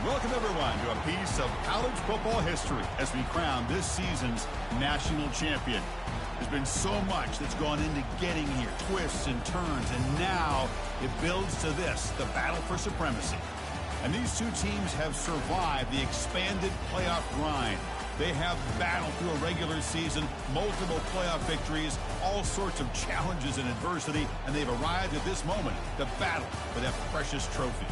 Welcome, everyone, to a piece of college football history as we crown this season's national champion. There's been so much that's gone into getting here, twists and turns, and now it builds to this, the battle for supremacy. And these two teams have survived the expanded playoff grind. They have battled through a regular season, multiple playoff victories, all sorts of challenges and adversity, and they've arrived at this moment, the battle for that precious trophy.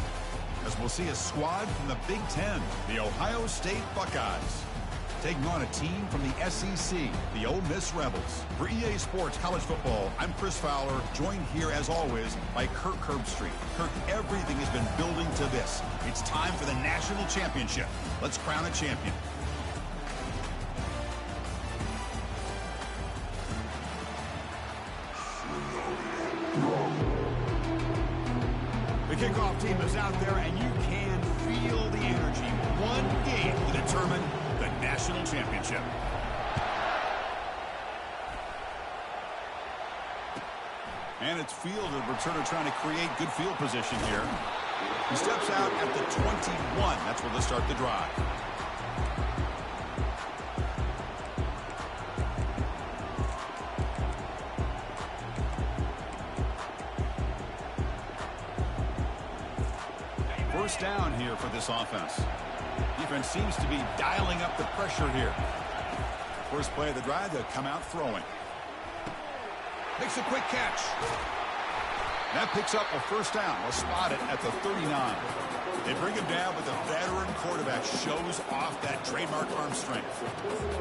As we'll see a squad from the Big Ten, the Ohio State Buckeyes, taking on a team from the SEC, the Ole Miss Rebels. For EA Sports College Football, I'm Chris Fowler, joined here as always by Kirk Herbstreit. Kirk, everything has been building to this. It's time for the national championship. Let's crown a champion. The kickoff team is out there, and you can feel the energy. One game to determine the national championship. And it's fielder returner trying to create good field position here. He steps out at the 21. That's where they'll start the drive. First down here for this offense. Defense seems to be dialing up the pressure here. First play of the drive, they'll come out throwing. Makes a quick catch. That picks up a first down. We'll spot it at the 39. They bring him down, but the veteran quarterback shows off that trademark arm strength.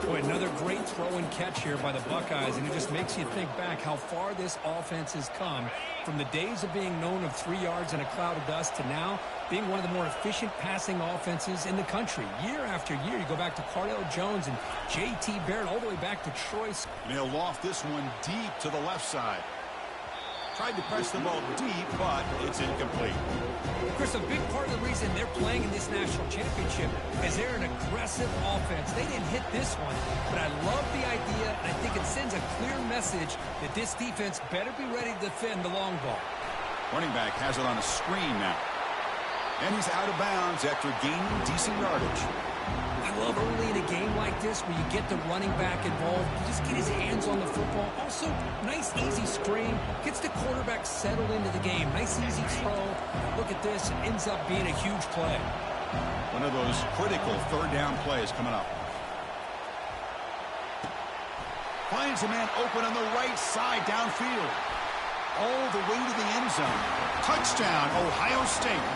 Boy, another great throw and catch here by the Buckeyes, and it just makes you think back how far this offense has come from the days of being known of 3 yards in a cloud of dust to now being one of the more efficient passing offenses in the country. Year after year, you go back to Cardell Jones and J.T. Barrett all the way back to Troy. They'll loft this one deep to the left side. Tried to press the ball deep, but it's incomplete. Chris, a big part of the reason they're playing in this national championship is they're an aggressive offense. They didn't hit this one, but I love the idea, and I think it sends a clear message that this defense better be ready to defend the long ball. Running back has it on a screen now. And he's out of bounds after gaining decent yardage. I love early in a game like this where you get the running back involved. You just get his hands on the football. Also, nice, easy screen. Gets the quarterback settled into the game. Nice, easy throw. Look at this. It ends up being a huge play. One of those critical third down plays coming up. Finds a man open on the right side downfield. all the way to the end zone. Touchdown, Ohio State.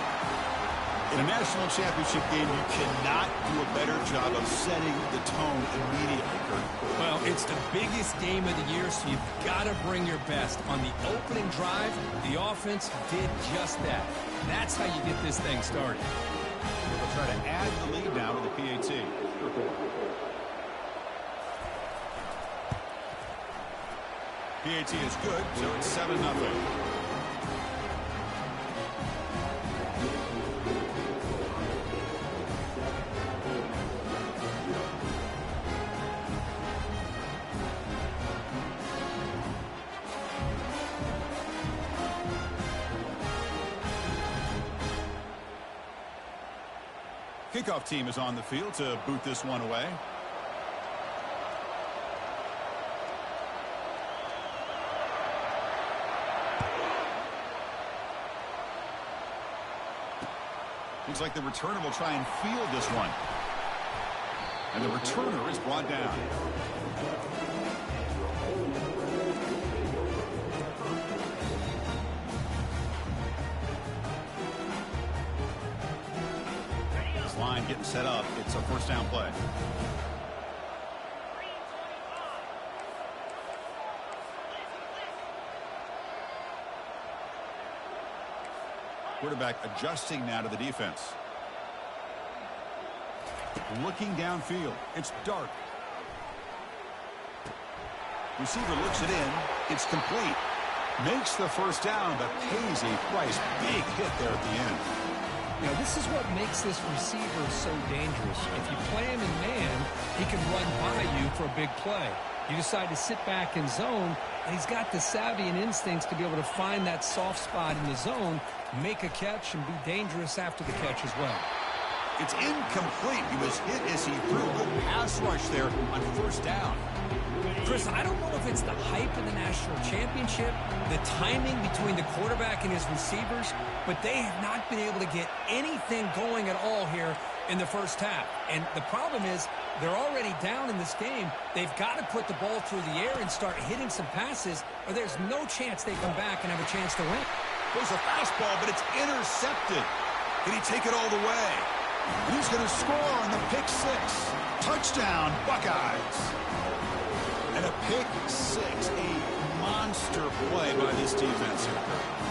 In a national championship game, you cannot do a better job of setting the tone immediately, Kurt. Well, it's the biggest game of the year, so you've got to bring your best. On the opening drive, the offense did just that. That's how you get this thing started. They'll try to add the lead now with the PAT. PAT is good, so it's 7-0. Kickoff team is on the field to boot this one away. Looks like the returner will try and field this one. And the returner is brought down. This line getting set up. It's a first down play. Quarterback adjusting now to the defense. Looking downfield. It's dark. Receiver looks it in. It's complete. Makes the first down, but pays a price. Big hit there at the end. You know, this is what makes this receiver so dangerous. If you play him in man, he can run by you for a big play. You decide to sit back in zone, and he's got the savvy and instincts to be able to find that soft spot in the zone, make a catch, and be dangerous after the catch as well. It's incomplete. He was hit as he threw a good pass rush there on first down. Chris, I don't know if it's the hype of the national championship, the timing between the quarterback and his receivers, but they have not been able to get anything going at all here in the first half. And the problem is they're already down in this game. They've got to put the ball through the air and start hitting some passes, or there's no chance they come back and have a chance to win. There's a fastball, but it's intercepted. Can he take it all the way? And he's going to score on the pick six. Touchdown, Buckeyes. And a pick six, a monster play by this defense here.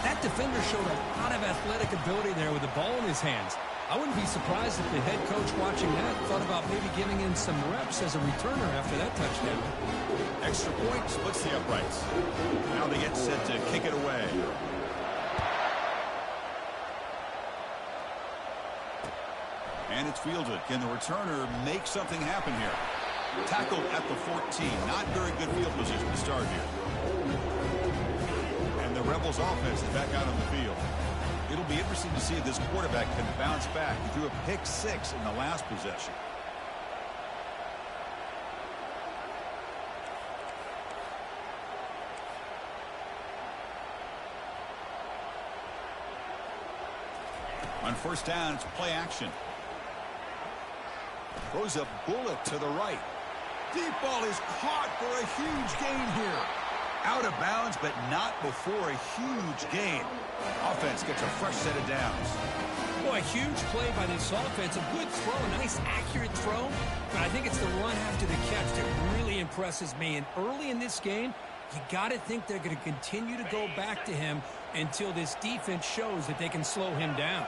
That defender showed a lot of athletic ability there with the ball in his hands. I wouldn't be surprised if the head coach watching that thought about maybe giving him some reps as a returner after that touchdown. Extra point splits the uprights. Now they get set to kick it away. And it's fielded. Can the returner make something happen here? Tackled at the 14. Not very good field position to start here. And the Rebels offense is back out on the field. It'll be interesting to see if this quarterback can bounce back. He threw a pick six in the last possession. On first down, it's play action. Throws a bullet to the right. Deep ball is caught for a huge gain here. Out of bounds, but not before a huge gain. Offense gets a fresh set of downs. Boy, a huge play by this offense. A good throw, a nice accurate throw. But I think it's the run after the catch that really impresses me. And early in this game, you got to think they're going to continue to go back to him until this defense shows that they can slow him down.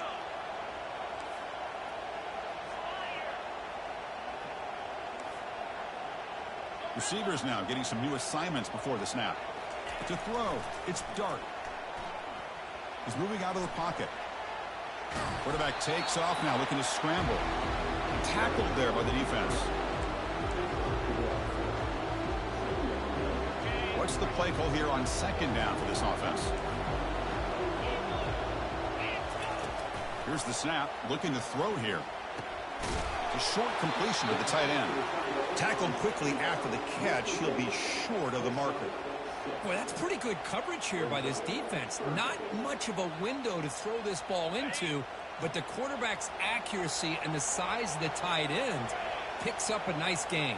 Receivers now getting some new assignments before the snap. To throw, it's dark. He's moving out of the pocket. Quarterback takes off now, looking to scramble. Tackled there by the defense. What's the play call here on second down for this offense? Here's the snap, looking to throw here. A short completion to the tight end. Tackled quickly after the catch. He'll be short of the marker. Boy, that's pretty good coverage here by this defense. Not much of a window to throw this ball into, but the quarterback's accuracy and the size of the tight end picks up a nice gain.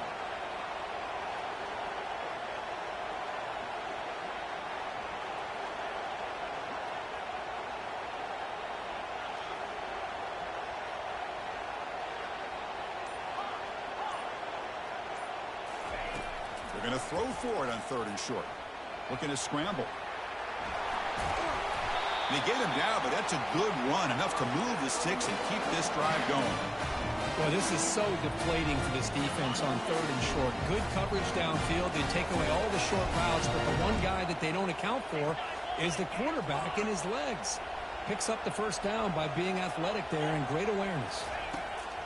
Going to throw for it on 3rd and short. Looking to scramble. They get him down, but that's a good run, enough to move the sticks and keep this drive going. Well, this is so deflating for this defense on 3rd and short. Good coverage downfield. They take away all the short routes, but the one guy that they don't account for is the quarterback and his legs. Picks up the first down by being athletic there and great awareness.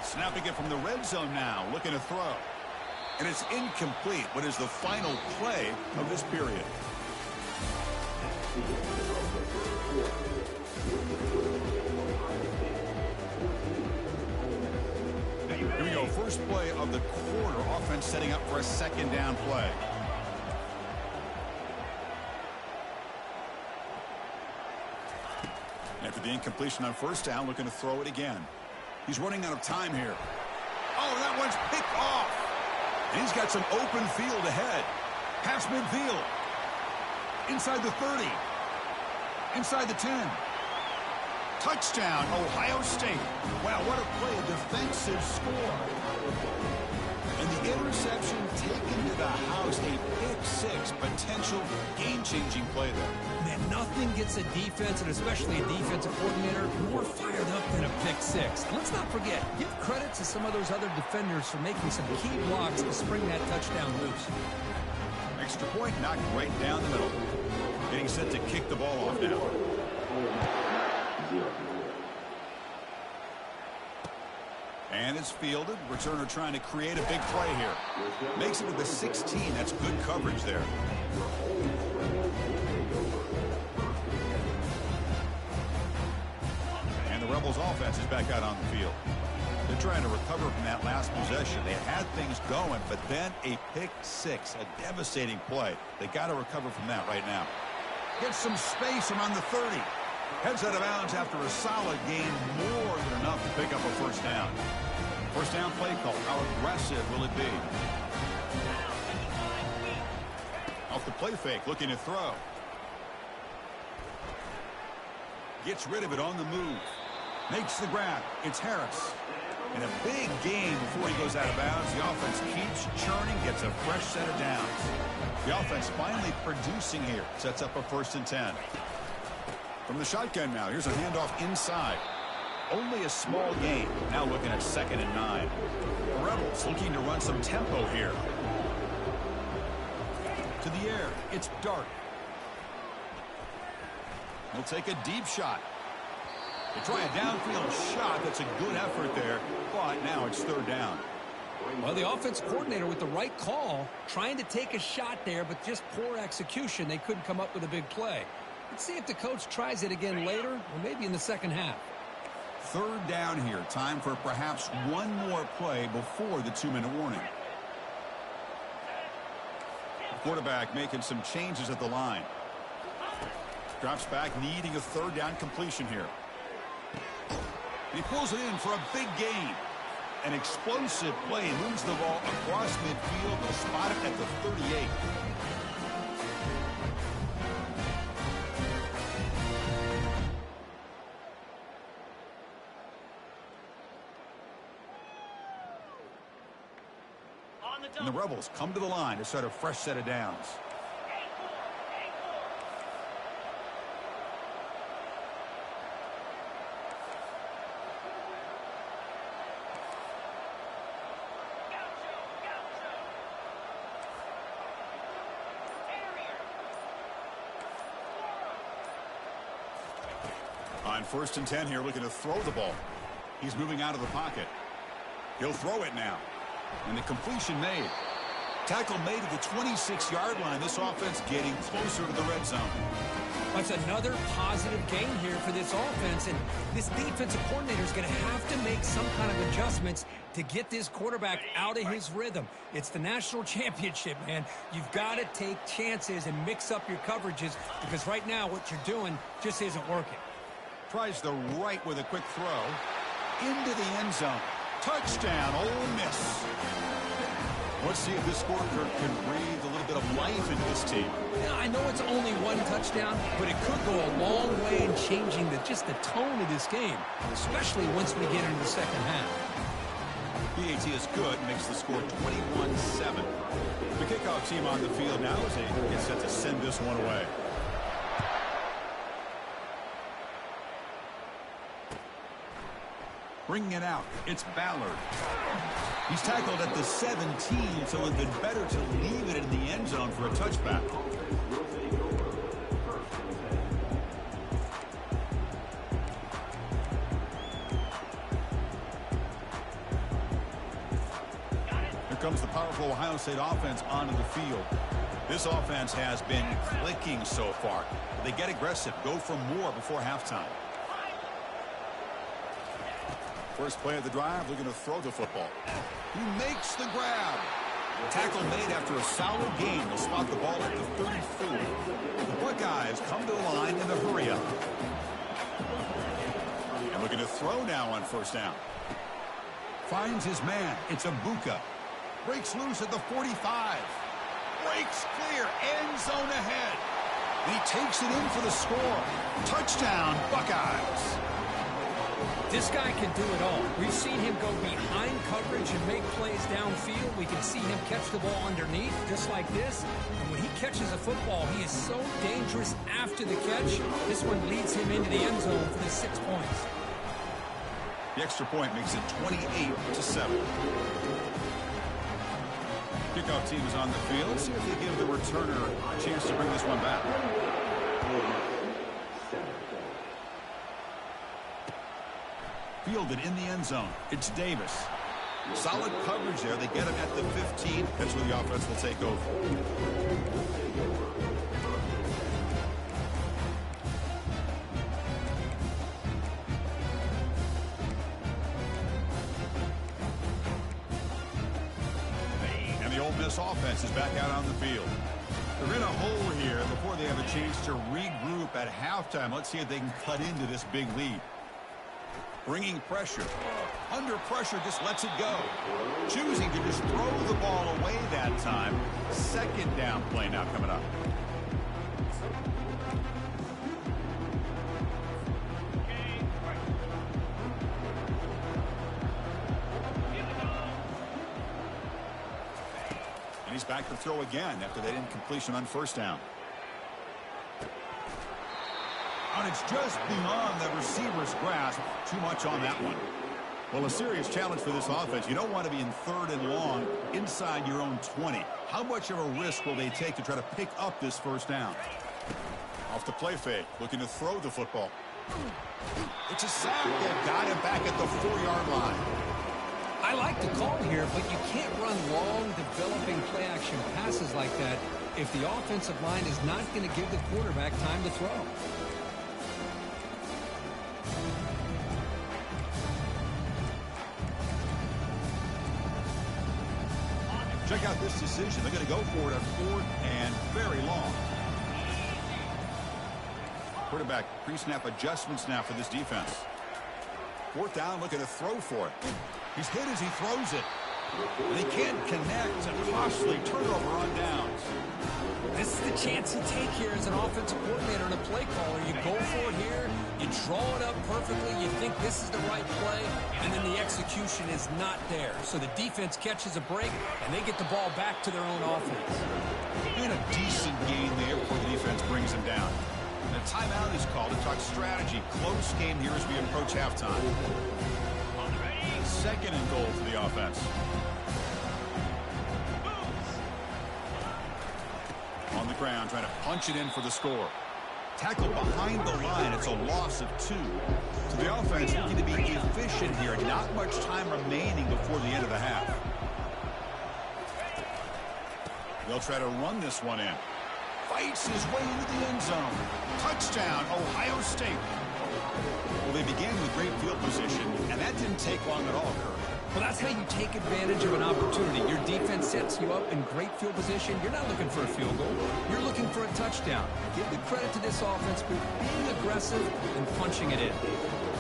Snapping it from the red zone now, looking to throw. And it's incomplete. What is the final play of this period? Here we go. First play of the quarter. Offense setting up for a 2nd down play. After the incompletion on 1st down, looking to throw it again. He's running out of time here. Oh, that one's picked off. And he's got some open field ahead. Pass midfield. Inside the 30. Inside the 10. Touchdown, Ohio State. Wow, what a play, a defensive score. And the interception taken to the house, a pick-6, potential game-changing play there. Man, nothing gets a defense, and especially a defensive coordinator, more fired up than a pick-6. Let's not forget, give credit to some of those other defenders for making some key blocks to spring that touchdown loose. Extra point knocked right down the middle. Getting set to kick the ball off now. And it's fielded. Returner trying to create a big play here. Makes it to the 16. That's good coverage there. And the Rebels offense is back out on the field. They're trying to recover from that last possession. They had things going, but then a pick-6, a devastating play. They got to recover from that right now. Gets some space around the 30. Heads out of bounds after a solid gain, more than enough to pick up a 1st down. 1st down play call. How aggressive will it be? Off the play fake, looking to throw. Gets rid of it on the move. Makes the grab. It's Harris. And a big gain before he goes out of bounds. The offense keeps churning, gets a fresh set of downs. The offense finally producing here. Sets up a 1st and 10. From the shotgun now, here's a handoff inside. Only a small gain. Now looking at 2nd and 9. The Rebels looking to run some tempo here. To the air. It's Dart. He'll take a deep shot. They try a downfield shot. That's a good effort there. But now it's 3rd down. Well, the offense coordinator with the right call, trying to take a shot there, but just poor execution. They couldn't come up with a big play. Let's see if the coach tries it again later, or maybe in the 2nd half. 3rd down here. Time for perhaps one more play before the 2-minute warning. The quarterback making some changes at the line. Drops back, needing a 3rd down completion here. And he pulls it in for a big gain. An explosive play. Moves the ball across midfield. They'll spot it at the 38. And the Rebels come to the line to start a fresh set of downs. On 1st and 10 here, looking to throw the ball. He's moving out of the pocket. He'll throw it now. And the completion made. Tackle made at the 26-yard line. This offense getting closer to the red zone. That's another positive gain here for this offense. And this defensive coordinator is going to have to make some kind of adjustments to get this quarterback out of his rhythm. It's the national championship, man. You've got to take chances and mix up your coverages, because right now what you're doing just isn't working. Tries the right with a quick throw. Into the end zone. Touchdown, Ole Miss. Let's see if this score can breathe a little bit of life into this team. Yeah, I know it's only one touchdown, but it could go a long way in changing just the tone of this game, especially once we get into the 2nd half. PAT is good, makes the score 21-7. The kickoff Kickoff team on the field now as they get set to send this one away. Bringing it out, it's Ballard. He's tackled at the 17, so it would have been better to leave it in the end zone for a touchback. Here comes the powerful Ohio State offense onto the field. This offense has been clicking so far. They get aggressive, go for more before halftime. First play of the drive, they're going to throw the football. He makes the grab. Tackle made after a solid gain. They'll spot the ball at the 34. The Buckeyes come to the line in the hurry-up. And looking to throw now on first down. Finds his man. It's Abuka. Breaks loose at the 45. Breaks clear. End zone ahead. And he takes it in for the score. Touchdown, Buckeyes. This guy can do it all. We've seen him go behind coverage and make plays downfield. We can see him catch the ball underneath, just like this. And when he catches a football, he is so dangerous after the catch. This one leads him into the end zone for the 6 points. The extra point makes it 28-7. Kickoff team is on the field. Let's see if they give the returner a chance to bring this one back. Fielded in the end zone. It's Davis. Solid coverage there. They get him at the 15. That's where the offense will take over. And the Ole Miss offense is back out on the field. They're in a hole here before they have a chance to regroup at halftime. Let's see if they can cut into this big lead. Bringing pressure. Under pressure, just lets it go. Choosing to just throw the ball away that time. Second down play now coming up. And he's back to throw again after that incompletion on first down. And it's just beyond the receiver's grasp. Too much on that one. Well, a serious challenge for this offense. You don't want to be in 3rd and long inside your own 20. How much of a risk will they take to try to pick up this first down? Off the play fake, looking to throw the football. It's a sack. They've got him back at the 4-yard line. I like the call here, but you can't run long, developing play-action passes like that if the offensive line is not going to give the quarterback time to throw. Check out this decision. They're going to go for it on 4th and very long. Quarterback pre-snap adjustments now for this defense. 4th down, looking to throw for it. He's hit as he throws it. And he can't connect. A costly turnover on downs. This is the chance you take here as an offensive coordinator and a play caller. You go for it here. You draw it up perfectly. You think this is the right play, and then the execution is not there. So the defense catches a break, and they get the ball back to their own offense. And a decent gain there before the defense brings him down. And a timeout is called to talk strategy. Close game here as we approach halftime. 2nd and goal for the offense. On the ground, trying to punch it in for the score. Tackled behind the line. It's a loss of 2. So the offense looking to be efficient here. Not much time remaining before the end of the half. They'll try to run this one in. Fights his way into the end zone. Touchdown, Ohio State. Well, they began with great field position, and that didn't take long at all, Kirk. Well, that's how you take advantage of an opportunity. Your defense sets you up in great field position. You're not looking for a field goal. You're looking for a touchdown. Give the credit to this offense for being aggressive and punching it in.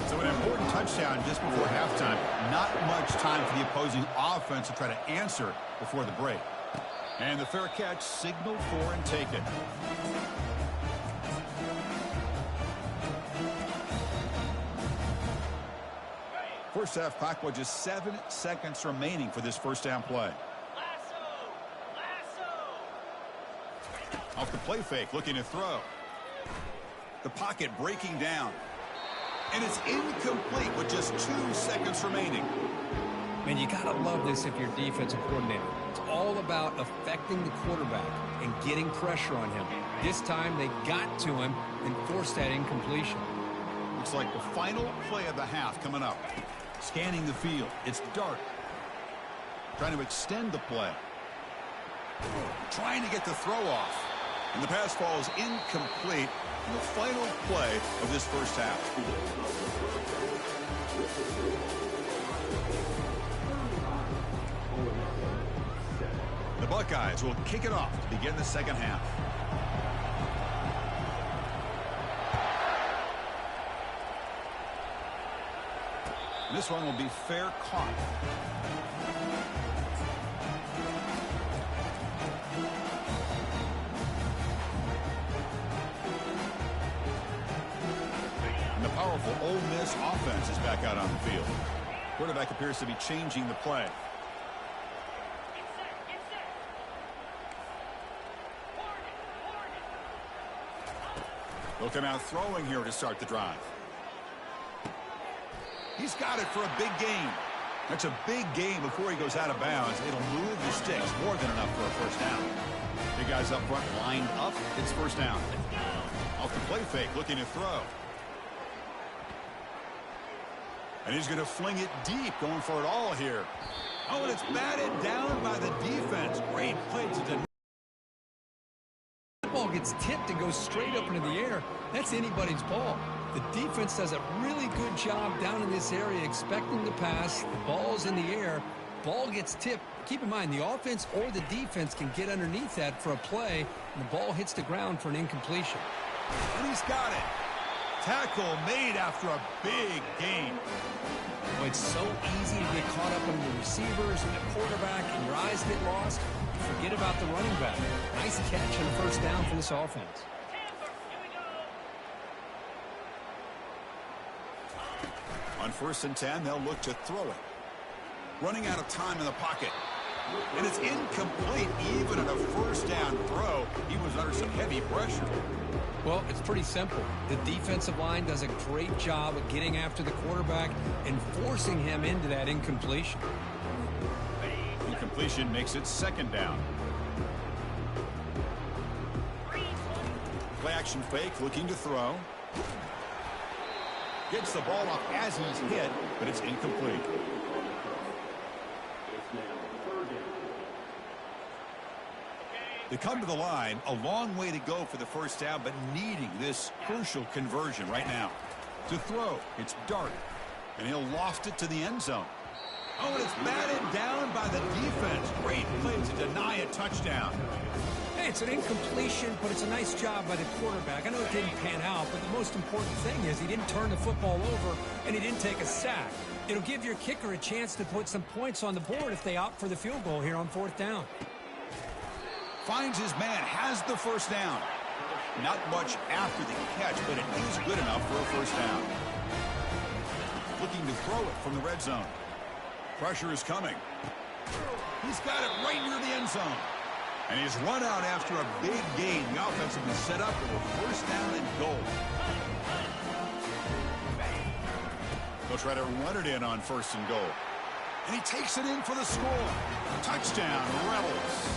So an important touchdown just before halftime. Not much time for the opposing offense to try to answer before the break. And the fair catch signaled for and taken. First half clock with just 7 seconds remaining for this first down play. Off the play fake, looking to throw. The pocket breaking down. And it's incomplete with just 2 seconds remaining. Man, you got to love this if you're defensive coordinator. It's all about affecting the quarterback and getting pressure on him. This time they got to him and forced that incompletion. Looks like the final play of the half coming up. Scanning the field. It's dark. Trying to extend the play. Trying to get the throw off. And the pass falls incomplete in the final play of this first half. The Buckeyes will kick it off to begin the second half. This one will be fair caught. And the powerful Ole Miss offense is back out on the field. Quarterback appears to be changing the play. They'll come out throwing here to start the drive. He's got it for a big gain. That's a big gain before he goes out of bounds. It'll move the sticks more than enough for a first down. Big guys up front lined up. It's first down. Off the play fake, looking to throw. And he's going to fling it deep, going for it all here. Oh, and it's batted down by the defense. Great play to deny. The ball gets tipped and goes straight up into the air. That's anybody's ball. The defense does a really good job down in this area expecting the pass. The ball's in the air. Ball gets tipped. Keep in mind, the offense or the defense can get underneath that for a play, and the ball hits the ground for an incompletion. And he's got it. Tackle made after a big gain. Well, it's so easy to get caught up on the receivers and the quarterback, and your eyes get lost. You forget about the running back. Nice catch and a first down for this offense. On 1st and 10, they'll look to throw it. Running out of time in the pocket. And it's incomplete. Even on a first down throw, he was under some heavy pressure. Well, it's pretty simple. The defensive line does a great job of getting after the quarterback and forcing him into that incompletion. Incompletion makes it second down. Play action fake, looking to throw. Gets the ball off as he's hit, but it's incomplete. They come to the line, a long way to go for the first down, but needing this crucial conversion right now. To throw, it's dark, and he'll loft it to the end zone. Oh, and it's batted down by the defense. Great play to deny a touchdown. Hey, it's an incompletion, but it's a nice job by the quarterback. I know it didn't pan out, but the most important thing is he didn't turn the football over, and he didn't take a sack. It'll give your kicker a chance to put some points on the board if they opt for the field goal here on 4th down. Finds his man, has the first down. Not much after the catch, but it is good enough for a first down. Looking to throw it from the red zone. Pressure is coming. He's got it right near the end zone. And he's run out after a big gain. The offense has been set up with a first down and goal. They'll try to run it in on 1st and goal. And he takes it in for the score. Touchdown, Rebels.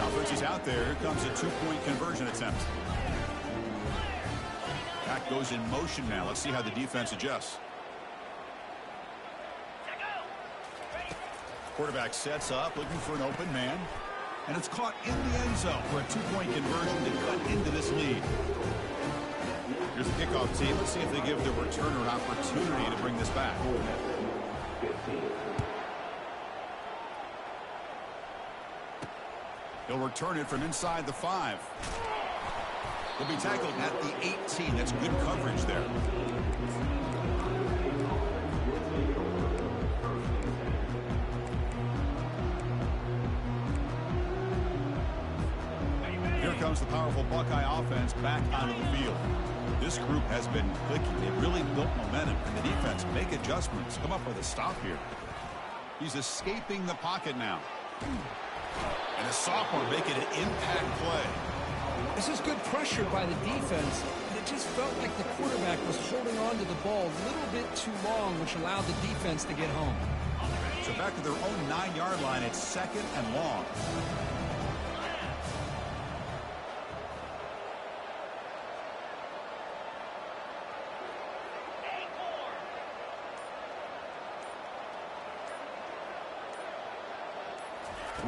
Offense is out there. Here comes a 2-point conversion attempt. Pack goes in motion now. Let's see how the defense adjusts. Quarterback sets up, looking for an open man. And it's caught in the end zone for a 2-point conversion to cut into this lead. Here's the kickoff team. Let's see if they give the returner an opportunity to bring this back. He'll return it from inside the 5. He'll be tackled at the 18. That's good coverage there. Here comes the powerful Buckeye offense back onto the field. This group has been clicking. They've really built momentum, and the defense make adjustments. Come up with a stop here. He's escaping the pocket now. And a sophomore making an impact play. This is good pressure by the defense. It just felt like the quarterback was holding on to the ball a little bit too long, which allowed the defense to get home. So back to their own 9-yard line, it's 2nd and long.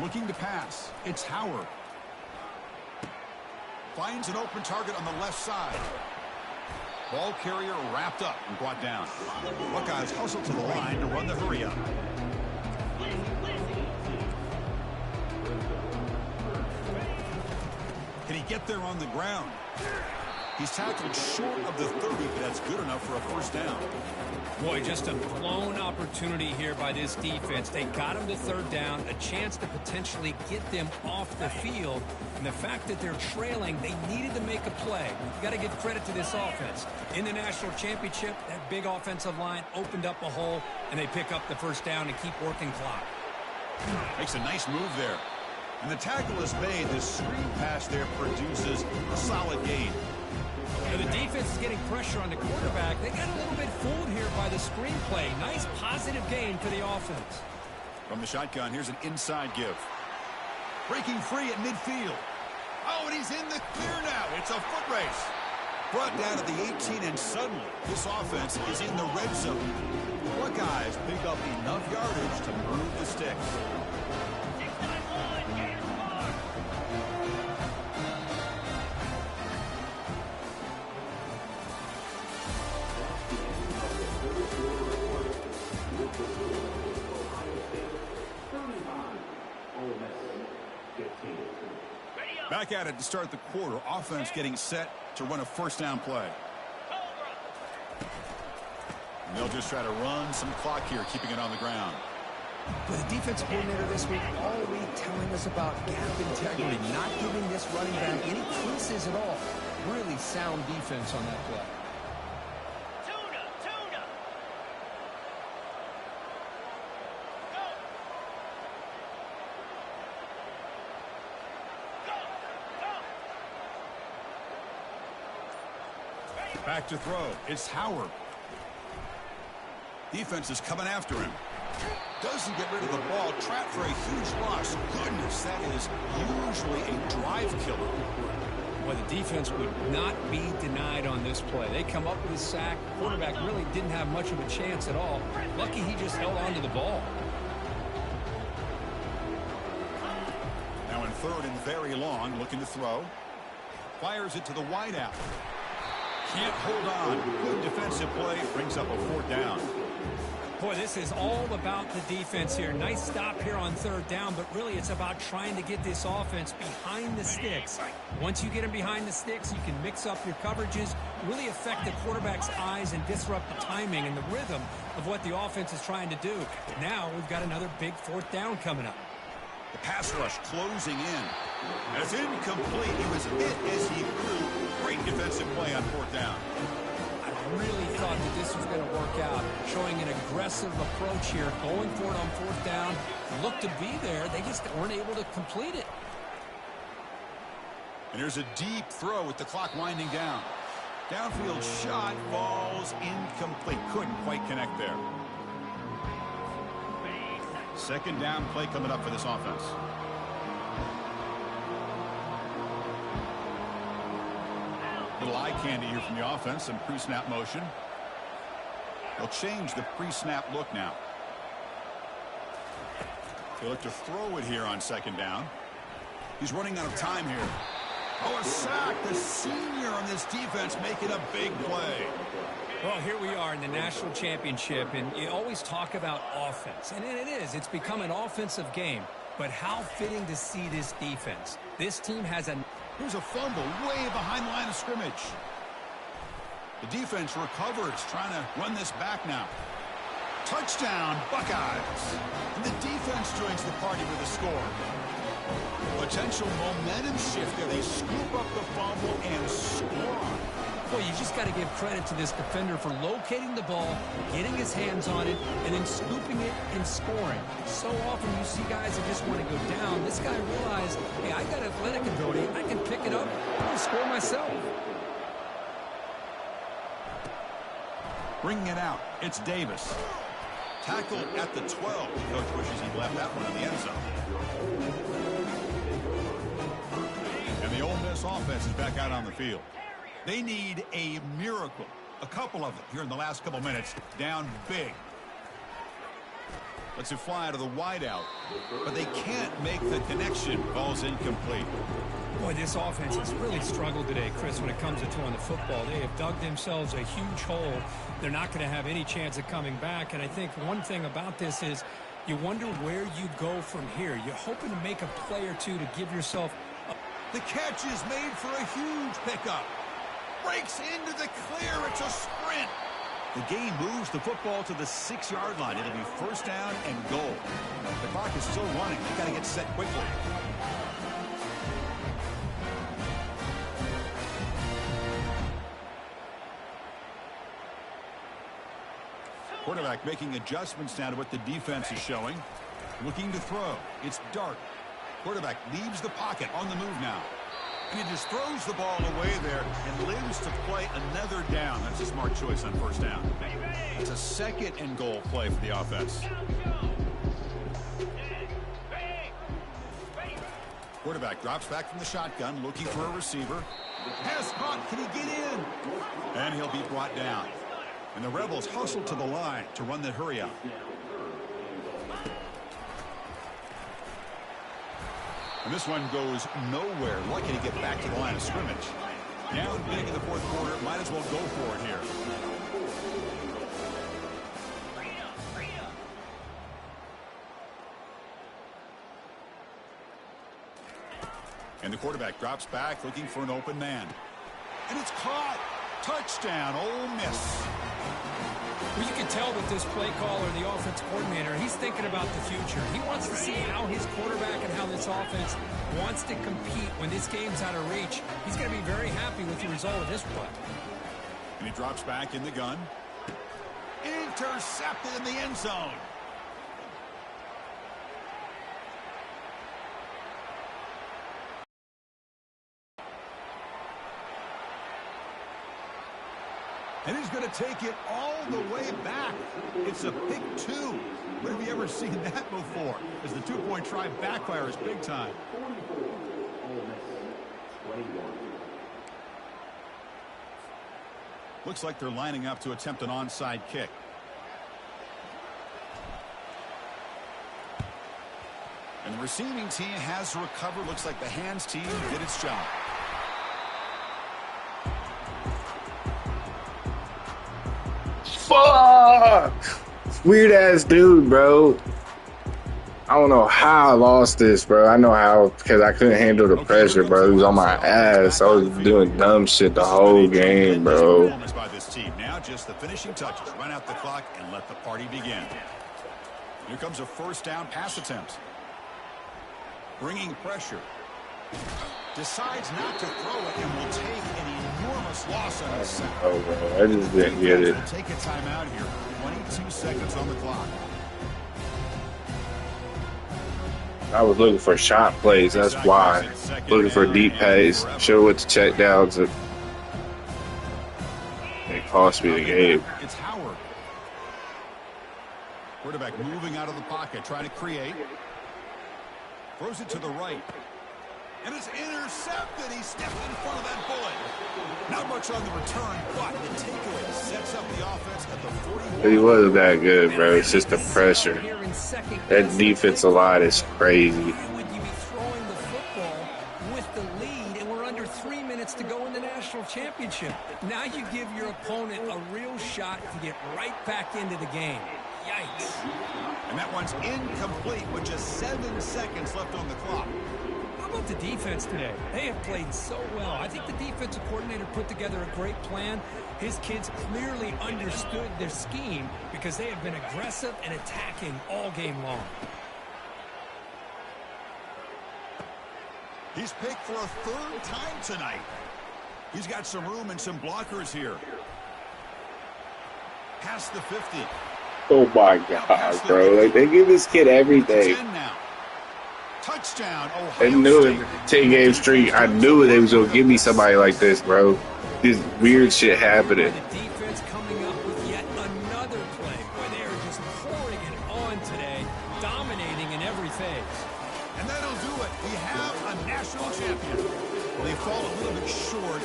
Looking to pass. It's Howard. Finds an open target on the left side. Ball carrier wrapped up and brought down. Buckeyes hustle to the line to run the hurry up. Can he get there on the ground? He's tackled short of the 30, but that's good enough for a first down. Boy, just a blown opportunity here by this defense. They got him to 3rd down, a chance to potentially get them off the field. And the fact that they're trailing, they needed to make a play. You got to give credit to this offense. In the national championship, that big offensive line opened up a hole, and they pick up the first down and keep working clock. Makes a nice move there. And the tackle is made. The screen pass there produces a solid gain. Now the defense is getting pressure on the quarterback. They got a little bit fooled here by the screen play. Nice positive gain for the offense. From the shotgun, here's an inside give. Breaking free at midfield. Oh, and he's in the clear now. It's a foot race. Brought down at the 18, and suddenly this offense is in the red zone. The Buckeyes pick up enough yardage to move the sticks. Back at it to start the quarter. Offense getting set to run a first down play. And they'll just try to run some clock here, keeping it on the ground. But the defense coordinator this week all week telling us about gap integrity, not giving this running back any creases at all. Really sound defense on that play. Back to throw. It's Howard. Defense is coming after him. Doesn't get rid of the ball. Trapped for a huge loss. Goodness, that is usually a drive killer. Well, the defense would not be denied on this play. They come up with a sack. Quarterback really didn't have much of a chance at all. Lucky he just held on to the ball. Now in 3rd and very long, looking to throw. Fires it to the wideout. Can't hold on. Good defensive play. Brings up a 4th down. Boy, this is all about the defense here. Nice stop here on 3rd down, but really it's about trying to get this offense behind the sticks. Once you get them behind the sticks, you can mix up your coverages, really affect the quarterback's eyes and disrupt the timing and the rhythm of what the offense is trying to do. Now we've got another big 4th down coming up. The pass rush closing in. And it's incomplete. He was hit as he threw. Great defensive play on 4th down. I really thought that this was going to work out, showing an aggressive approach here, going for it on 4th down. Looked to be there. They just weren't able to complete it. And here's a deep throw with the clock winding down. Downfield shot falls incomplete. Couldn't quite connect there. 2nd down play coming up for this offense. Little eye candy here from the offense. Some pre-snap motion. They'll change the pre-snap look now. They look to throw it here on 2nd down. He's running out of time here. Oh, a sack. The senior on this defense making a big play. Well, here we are in the national championship, and you always talk about offense. And it is. It's become an offensive game. But how fitting to see this defense. This team has a... Here's a fumble way behind the line of scrimmage. The defense recovers, trying to run this back now. Touchdown, Buckeyes. And the defense joins the party with a score. Potential momentum shift there. They scoop up the fumble and score. Boy, you just got to give credit to this defender for locating the ball, getting his hands on it, and then scooping it and scoring. So often you see guys that just want to go down. This guy realized, hey, I got athletic ability. I can pick it up and score myself. Bringing it out, it's Davis. Tackled at the 12. The coach wishes he left that one in the end zone. And the Ole Miss offense is back out on the field. They need a miracle. A couple of them here in the last couple minutes. Down big. Lets it fly out of the wideout. But they can't make the connection. Ball's incomplete. Boy, this offense has really struggled today, Chris, when it comes to throwing the football. They have dug themselves a huge hole. They're not going to have any chance of coming back. And I think one thing about this is you wonder where you go from here. You're hoping to make a play or two to give yourself the catch is made for a huge pickup. Breaks into the clear. It's a sprint. The game moves the football to the 6-yard line. It'll be first down and goal. The clock is still running. They got to get set quickly. Quarterback making adjustments now to what the defense is showing. Looking to throw. It's Dart. Quarterback leaves the pocket on the move now. And he just throws the ball away there and lives to play another down. That's a smart choice on first down. It's a second and goal play for the offense. Quarterback drops back from the shotgun, looking for a receiver. Pass caught. Can he get in? And he'll be brought down. And the Rebels hustle to the line to run the hurry up. And this one goes nowhere. Lucky to get back to the line of scrimmage. Down big in the fourth quarter. Might as well go for it here. And the quarterback drops back looking for an open man. And it's caught. Touchdown, Ole Miss. Well, you can tell that this play caller, the offense coordinator, he's thinking about the future. He wants to see how his quarterback and how this offense wants to compete when this game's out of reach. He's going to be very happy with the result of this play. And he drops back in the gun. Intercepted in the end zone. And he's going to take it all the way back. It's a pick 2. When have you ever seen that before? As the two-point try backfires big time. Looks like they're lining up to attempt an onside kick. And the receiving team has recovered. Looks like the hands team did its job. Fuck! Weird ass dude, bro. I don't know how I lost this, bro. I know how, because I couldn't handle the pressure, bro. He was on my ass. I was doing dumb shit the whole game, bro. By this team. Now just the finishing touches. Run out the clock and let the party begin. Here comes a first down pass attempt. Bringing pressure. Decides not to throw it and will take an enormous loss on the sack. Oh, bro. I just didn't get it. Take a timeout here. 22 seconds on the clock. I was looking for shot plays. That's why. Looking for deep pace. Show what to check downs. It cost me the game. It's Howard. Quarterback moving out of the pocket, trying to create. Throws it to the right. And it's intercepted. He stepped in front of that bullet. Not much on the return, but the takeaway sets up the offense at the 41. He wasn't that good, bro. It's just the pressure. That defensive line is crazy. Why would you be throwing the football with the lead, and we're under 3 minutes to go in the national championship? Now you give your opponent a real shot to get right back into the game. Yikes. And that one's incomplete with just 7 seconds left on the clock. How about the defense today? They have played so well. I think the defensive coordinator put together a great plan. His kids clearly understood their scheme because they have been aggressive and attacking all game long. He's picked for a 3rd time tonight. He's got some room and some blockers here. Past the 50. Oh my God, bro! Like they give this kid everything. Touchdown, I Ohio knew it. State. 10-game streak. I knew they was gonna give me somebody like this, bro. This weird shit happening. The defense coming up with yet another play where they are just pouring it on today, dominating in every phase. And that'll do it. We have a national champion. Well, they fall a little bit short.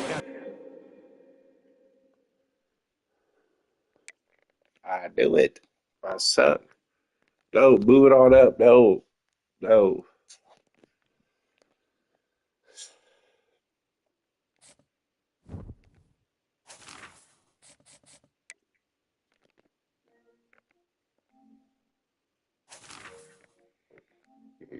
I knew it. I suck. No, move it on up. No, no.